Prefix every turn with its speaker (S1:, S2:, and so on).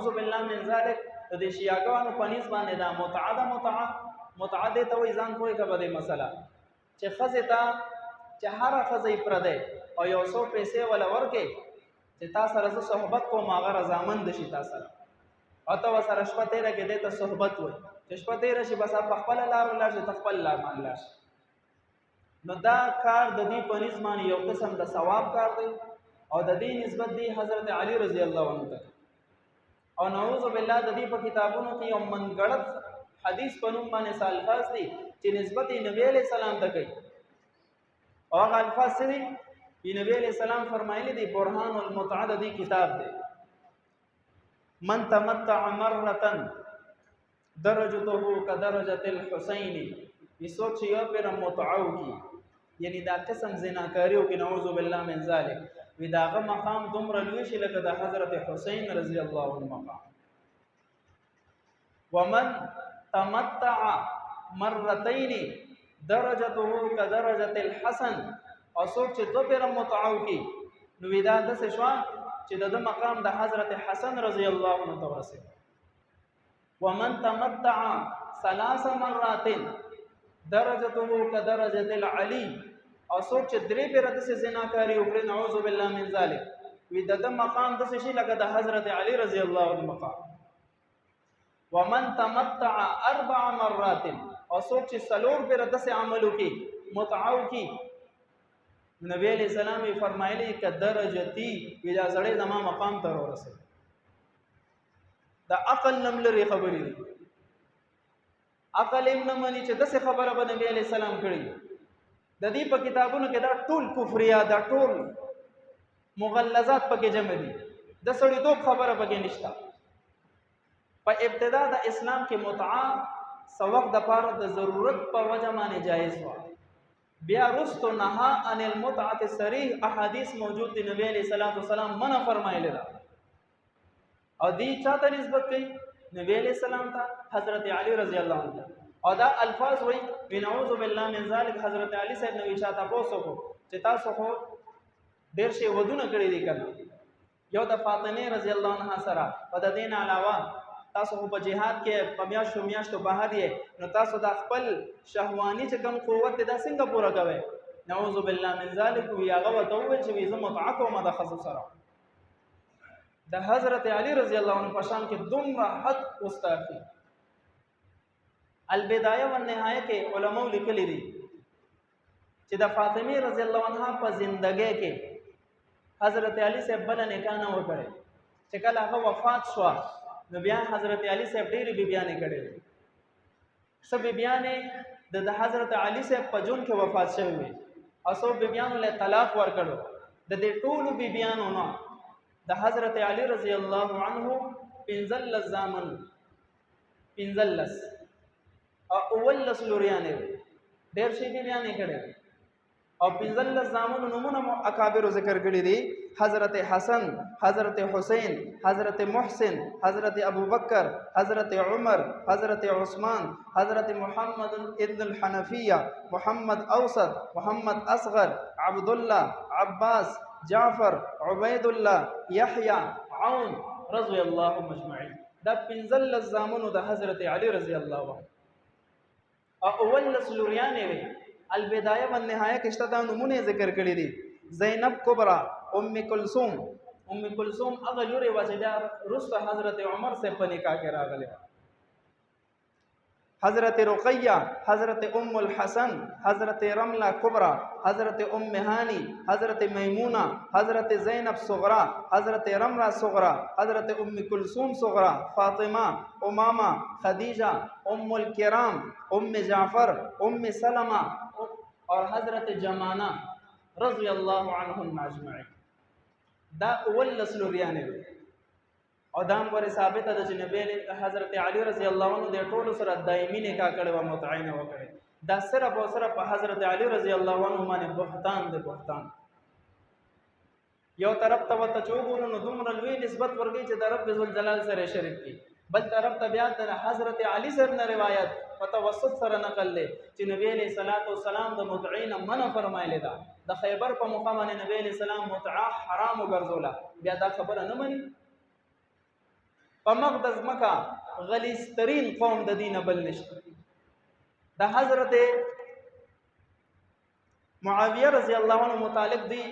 S1: نعوذ بالله من ذلک د شیعاګانو په نسبت باندې دا متعده ته وې ځان کوی کبه د مسله چې خزه تا چې هر خزه پردې او یو څو پیسې ولا ورکې چې تاسو سره صحبت کوم هغه رضامند شي تاسو سره او ته سره شپه تیرې کې د ته صحبت وې چې شپه تیرې شي بس په خپل لار ولر شي خپل لار مان لاش نو دا کار د دې په نسبت یو قسم د ثواب کار دی او د دې نسبت دی حضرت علی رضی الله عنه ته او نعوذ بالله د دې په کتابونو کې یو منګړت حدیث په نوم باندې الفاظ دي چې نسبت نبی علیہ السلام ته کوي او هغه الفاظ دي چې نبی علیہ السلام فرمایلی دي برهان المتعدد کتاب دی من تمتع مرة درجته كدرجة الحسين یسوچ یو پر متعو کی یعنی دا قسم زناکاریو کې نعوذ بالله من ذلک وی داغه مقام دومره لوی شي لکه د حضرت حسین رضی الله عنه مقام ومن تمتع مرتين درجته كدرجه الحسن او څوک چې دو پر متعو کی نو دا د څه شو چې د مقام د حضرت حسن رضی الله عنه تورسه ومن تمتع ثلاث مرات درجته كدرجه العلي او څوک چې درې پیره د زناکاری وکړي نعوذ بالله من ذلک وی د مقام د شي لکه د حضرت علی رضی الله عنه مقام ومن تمتع اربع مرات او څوک چې سلور پیره د عمل وکړي متعو کی نبی علیہ السلام فرمایلی ک درجتی ویلا زړې زما مقام ته ورسه دا عقل نملري خبرې دي عقل هم نه مانی چې دغه خبره به نبی علیہ السلام کړی د دې په کتابونو کې دا ټول کفریا دا ټول مغلظات پکې جمع دي د سړی دوه خبره پکې نشته په ابتدا د اسلام کې متعه سوق د پاره د ضرورت په وجه باندې جایز و بیا رستو نها ان المتعه صریح احادیث موجود دي نبی علیہ الصلوۃ والسلام منع فرمایلی دا او دې چاته نسبت کوي نبی علیہ السلام ته حضرت علی رضی الله عنه او دا الفاظ وی نعوذ بالله من ذلک حضرت علی صاحب نو چاته پوسو کو چې تاسو خو ډیر شی ودونه کړی دي کنه یو د فاطمه رضی الله عنها سره او د دین علاوه تاسو په جهاد کې په میاشتو بهر یې نو تاسو د خپل شهوانی چې کم قوت د څنګه پوره کوي نعوذ بالله من ذلک وی هغه وتول چې وی زم متعکو مده خصوص سره د حضرت علی رضی الله عنه په شان کې دومره حد واستافي البدایه والنهایه کې علماء لیکلي دي چې د فاطمه رضی الله عنها په ژوندۍ کې حضرت علی صاحب بل نکاح نه وکړي چې کله هغه وفات شو نو بیا حضرت علی صاحب ډېری بیبیانې کړي سب بیبیانې د حضرت علی صاحب په جون کې وفات شوی او سو بیبیانو له طلاق ورکړو د دې ټولو بیبیانو نه د حضرت علی رضی الله عنه پنځل زامن پنځلس او اولس لوریانې ډېر شي بیبیانې کړي او پنځل زامن نمونه اکابر ذکر کړي دي حضرت حسن حضرت حسین حضرت محسن حضرت ابو بکر حضرت عمر حضرت عثمان حضرت محمد ابن الحنفیہ محمد اوسط محمد اصغر عبد الله عباس جعفر عبید الله یحیی عون رضی الله مجمعین دا پنځل زامن د حضرت علی رضی الله عنه او اولس لوریانې وي البدایه والنهایه کې شته دا نمونه ذکر کړی دي زینب کبرا ام کلثوم هغه لوري واسده رسول حضرت عمر سے په نکاح کې راغله حضرت رقیہ حضرت ام الحسن حضرت رملہ کبرا حضرت ام ہانی حضرت میمونہ حضرت زینب صغرا حضرت رملہ صغرا حضرت ام کلثوم صغرا فاطمہ امامہ خدیجہ ام الکرام ام جعفر ام سلمہ اور حضرت جمانہ رضی اللہ عنہم اجمعین دا اولس لوریانې او دام ور ثابت ده چې نبی حضرت علی رضی الله عنه د ټولو سره دایمي نکاح کړو او متعینه وکړي دا صرف او صرف حضرت علی رضی الله عنه باندې بهتان ده بهتان یو طرف ته وته چوغونو نو دومره لوی نسبت ورګي چې د رب ذل جلال سره شریک دي بل طرف ته بیا د حضرت علی سره نه روایت متوسط سره نقل لې چې نبی علیہ الصلوۃ والسلام د متعین منع فرمایلی دا د خیبر په مقام نبی علیہ السلام متعه حرام وګرځولا بیا دا خبره نه مني په مقدس مکه غلیظترین قوم د دین بل نشته. د حضرت معاویه رضی الله عنه متعلق دی